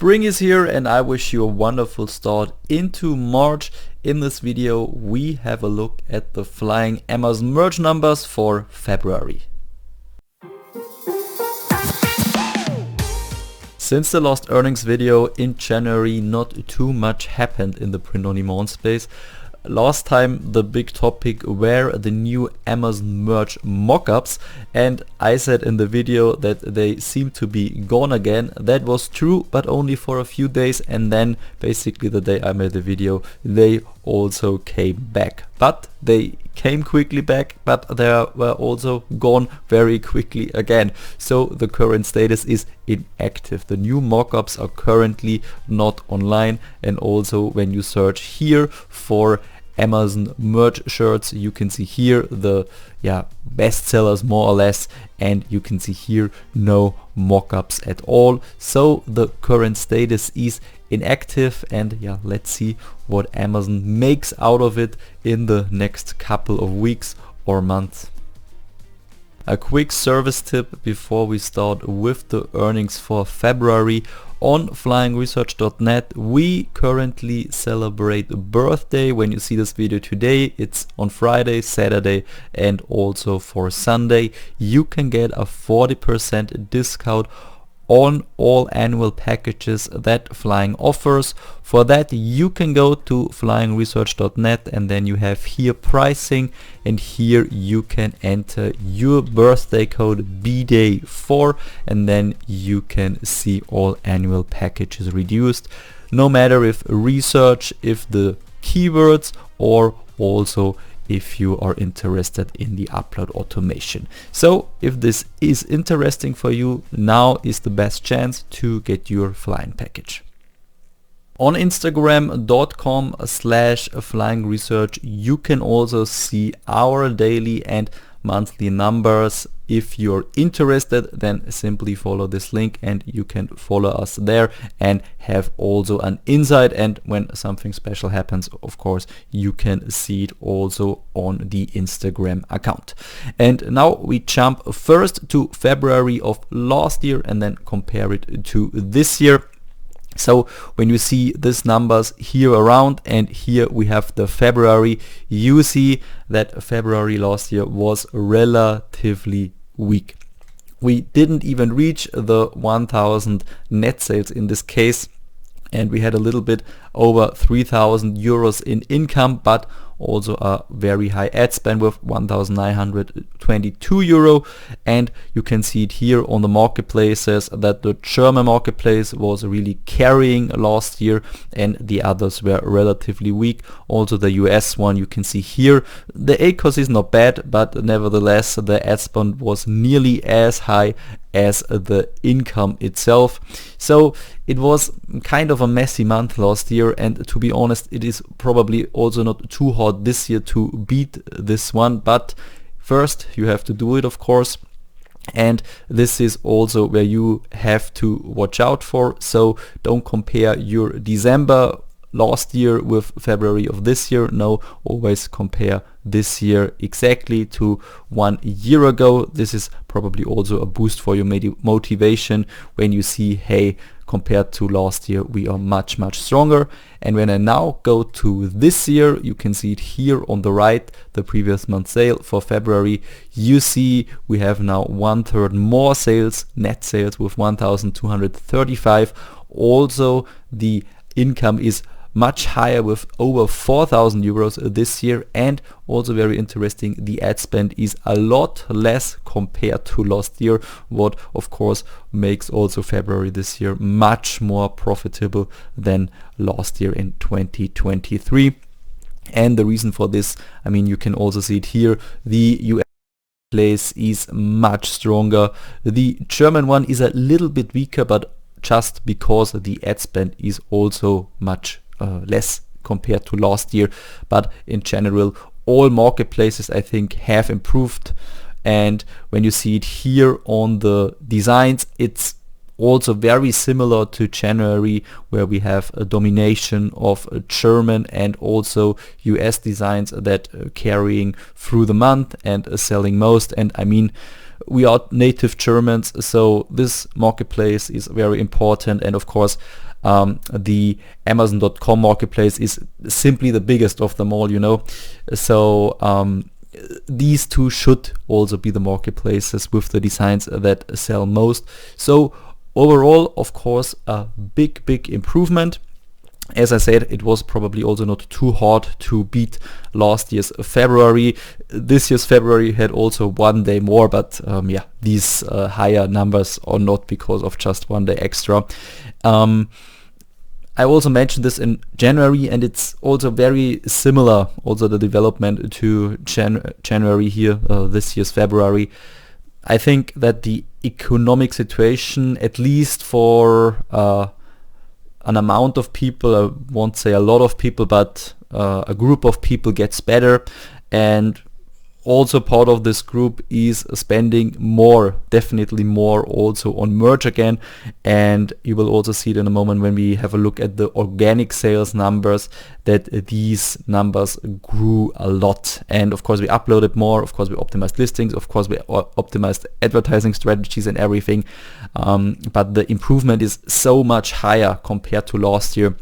Spring is here and I wish you a wonderful start into March. In this video we have a look at the flying Amazon merch numbers for February. Since the last earnings video in January, not too much happened in the print-on-demand space. Last time the big topic were the new Amazon merch mockups, and I said in the video that they seem to be gone again. That was true, but only for a few days, and then basically the day I made the video they also came back. But they came quickly back, but they were also gone very quickly again. So the current status is inactive. The new mockups are currently not online, and also when you search here for Amazon merch shirts, you can see here the best sellers more or less, and you can see here no mockups at all. So the current status is inactive, and let's see what Amazon makes out of it in the next couple of weeks or months. A quick service tip before we start with the earnings for February. On flyingresearch.net we currently celebrate birthday. When you see this video today, it's on Friday, Saturday and also for Sunday. You can get a 40% discount on all annual packages that Flying offers. For that you can go to flyingresearch.net, and then you have here pricing, and here you can enter your birthday code BDAY4, and then you can see all annual packages reduced, no matter if research, if the keywords, or also if you are interested in the upload automation. So if this is interesting for you, now is the best chance to get your Flying package. On Instagram.com/flyingresearch you can also see our daily and monthly numbers. If you're interested, then simply follow this link and you can follow us there and have also an insight, and when something special happens, of course you can see it also on the Instagram account. And now we jump first to February of last year and then compare it to this year. So when you see these numbers here around, and here we have the February, you see that February last year was relatively weak. We didn't even reach the 1000 net sales in this case, and we had a little bit over 3000 euros in income, but also a very high ad spend with 1922 euro. And you can see it here on the marketplaces that the German marketplace was really carrying last year and the others were relatively weak. Also the US one you can see here. The ACOS is not bad, but nevertheless the ad spend was nearly as high as the income itself. So it was kind of a messy month last year, and to be honest it is probably also not too hard this year to beat this one, but first you have to do it, of course. And this is also where you have to watch out for. So don't compare your December last year with February of this year. No, always compare this year exactly to 1 year ago. This is probably also a boost for your motivation when you see, hey, compared to last year we are much stronger. And when I now go to this year, you can see it here on the right, the previous month sale for February. You see we have now 1/3 more sales, net sales with 1235. Also the income is much higher with over 4000 euros this year, and also very interesting, the ad spend is a lot less compared to last year, what of course makes also February this year much more profitable than last year in 2023. And the reason for this, I mean, you can also see it here, the US place is much stronger. The German one is a little bit weaker, but just because the ad spend is also much less compared to last year. But in general all marketplaces I think have improved, and when you see it here on the designs, it's also very similar to January, where we have a domination of German and also US designs that carrying through the month and selling most. And I mean, we are native Germans, so this marketplace is very important. And of course, The Amazon.com marketplace is simply the biggest of them all, you know. So these two should also be the marketplaces with the designs that sell most. So overall, of course, a big improvement. As I said, it was probably also not too hard to beat last year's February. This year's February had also one day more, but yeah, these higher numbers are not because of just one day extra. I also mentioned this in January, and it's also very similar, also the development to January here, this year's February. I think that the economic situation, at least for an amount of people, I won't say a lot of people, but a group of people gets better, and also part of this group is spending more, definitely more also on merch again. And you will also see it in a moment when we have a look at the organic sales numbers, that these numbers grew a lot. And of course we uploaded more, of course we optimized listings, of course we optimized advertising strategies and everything, but the improvement is so much higher compared to last year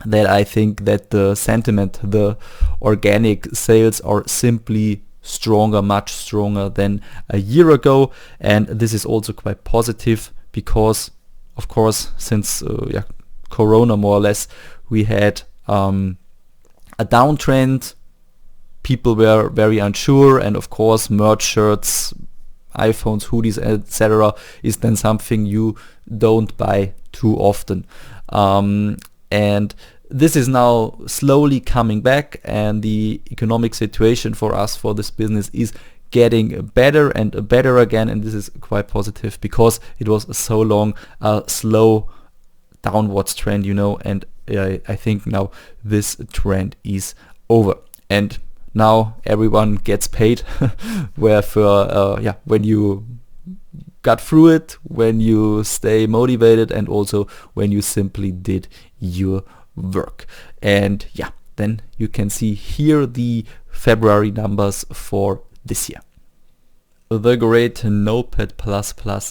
that I think that the sentiment, the organic sales are simply stronger, much stronger than a year ago. And this is also quite positive because, of course, since Corona more or less, we had a downtrend. People were very unsure, and of course merch, shirts, iPhones, hoodies, etc. is then something you don't buy too often. And this is now slowly coming back, and the economic situation for us, for this business, is getting better and better again, and this is quite positive because it was so long a slow downwards trend, you know, and I think now this trend is over, and now everyone gets paid where for when you got through it, when you stay motivated, and also when you simply did your work. And yeah, then you can see here the February numbers for this year. The great Notepad++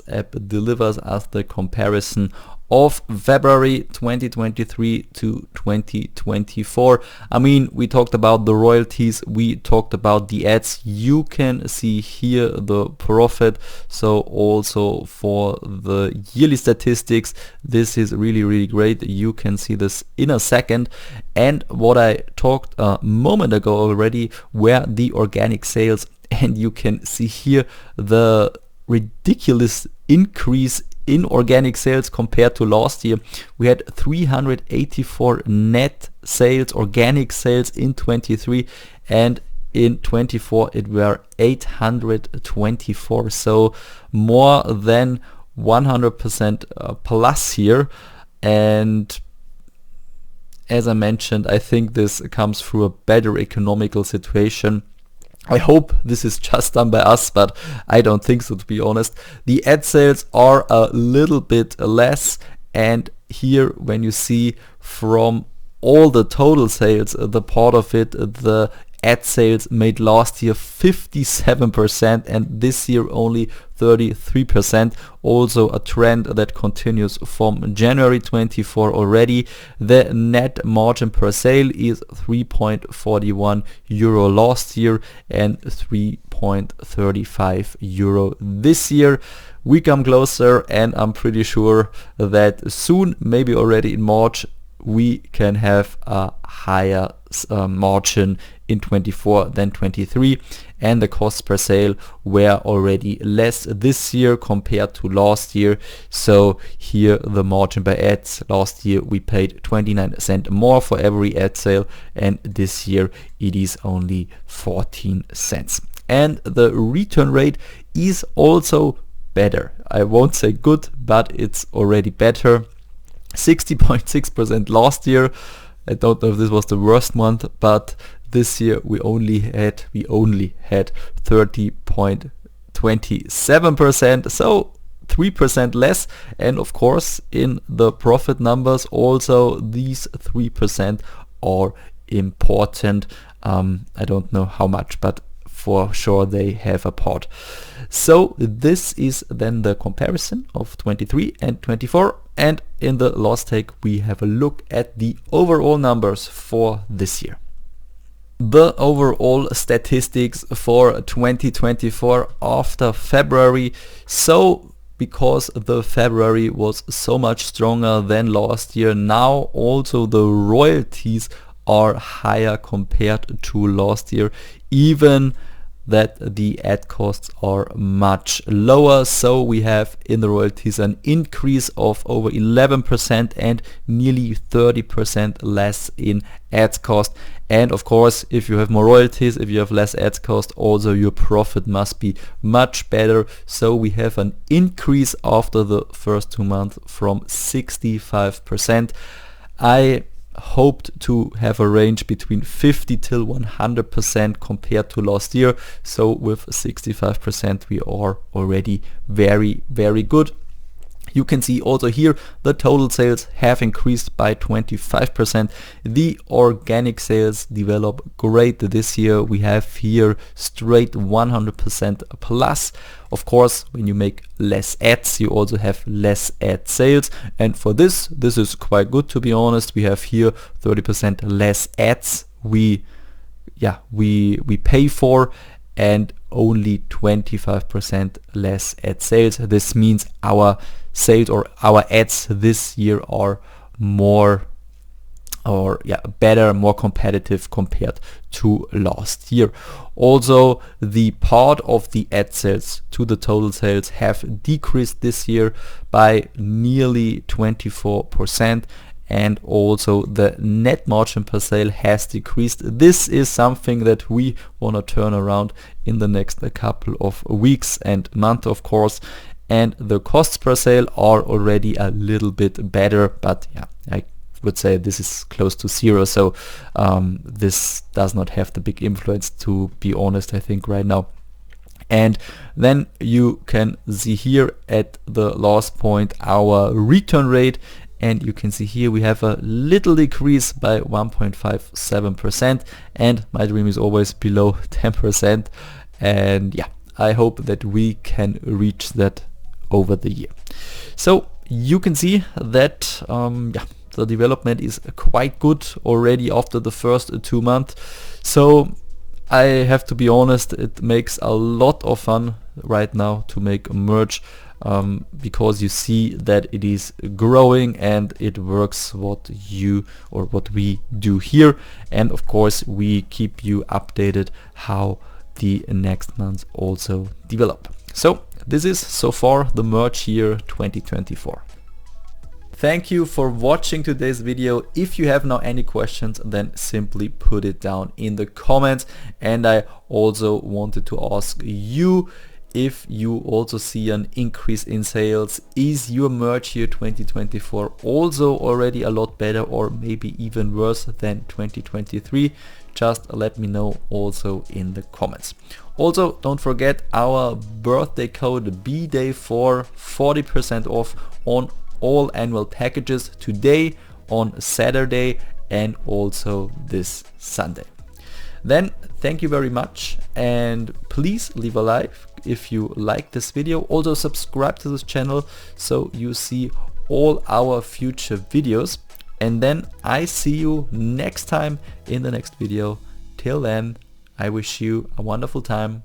app delivers us the comparison of February 2023 to 2024. I mean, we talked about the royalties, we talked about the ads. You can see here the profit. So also for the yearly statistics, this is really great. You can see this in a second. And what I talked a moment ago already were the organic sales, and you can see here the ridiculous increase in organic sales compared to last year. We had 384 net sales, organic sales in 23, and in 24 it were 824, so more than 100% plus here. And as I mentioned, I think this comes through a better economical situation. I hope this is just done by us, but I don't think so, to be honest. The ad sales are a little bit less, and here when you see from all the total sales, the part of it, the ad sales made last year 57% and this year only 33%. Also a trend that continues from January 24 already. The net margin per sale is 3.41 euro last year and 3.35 euro this year. We come closer, and I'm pretty sure that soon, maybe already in March, we can have a higher margin in 24 than 23, and the costs per sale were already less this year compared to last year. So here the margin by ads, last year we paid 29 cents more for every ad sale, and this year it is only 14 cents. And the return rate is also better. I won't say good, but it's already better. 60.6% last year. I don't know if this was the worst month, but this year we only had 30.27%, so 3% less. And of course in the profit numbers also these 3% are important. I don't know how much, but for sure they have a part. So this is then the comparison of 23 and 24, and in the last take we have a look at the overall numbers for this year. The overall statistics for 2024 after February. So because the February was so much stronger than last year, now also the royalties are higher compared to last year, even that the ad costs are much lower. So we have in the royalties an increase of over 11% and nearly 30% less in ads cost. And of course, if you have more royalties, if you have less ads cost, also your profit must be much better. So we have an increase after the first 2 months from 65%. I hoped to have a range between 50 till 100% compared to last year. So with 65% we are already very, very good. You can see also here the total sales have increased by 25%. The organic sales develop great this year. We have here straight 100% plus. Of course, when you make less ads, you also have less ad sales. And for this is quite good, to be honest. We have here 30% less ads we pay for, and only 25% less ad sales. This means our sales or our ads this year are better, more competitive compared to last year. Also, the part of the ad sales to the total sales have decreased this year by nearly 24%. And also the net margin per sale has decreased. This is something that we want to turn around in the next couple of weeks and month, of course. And the costs per sale are already a little bit better, but yeah, I would say this is close to zero. So this does not have the big influence, to be honest, I think right now. And then you can see here at the last point our return rate. And you can see here we have a little decrease by 1.57%, and my dream is always below 10%. And yeah, I hope that we can reach that over the year. So you can see that the development is quite good already after the first 2 months. So I have to be honest, it makes a lot of fun right now to make merch. Because you see that it is growing and it works what we do here, and of course we keep you updated how the next months also develop. So this is so far the merch year 2024. Thank you for watching today's video. If you have now any questions, then simply put it down in the comments. And I also wanted to ask you if you also see an increase in sales. Is your merch year 2024 also already a lot better, or maybe even worse than 2023? Just let me know also in the comments. Also, don't forget our birthday code BDAY for 40% off on all annual packages today, on Saturday, and also this Sunday. Then thank you very much, and please leave a like if you like this video. Also subscribe to this channel so you see all our future videos, and then I see you next time in the next video. Till then, I wish you a wonderful time.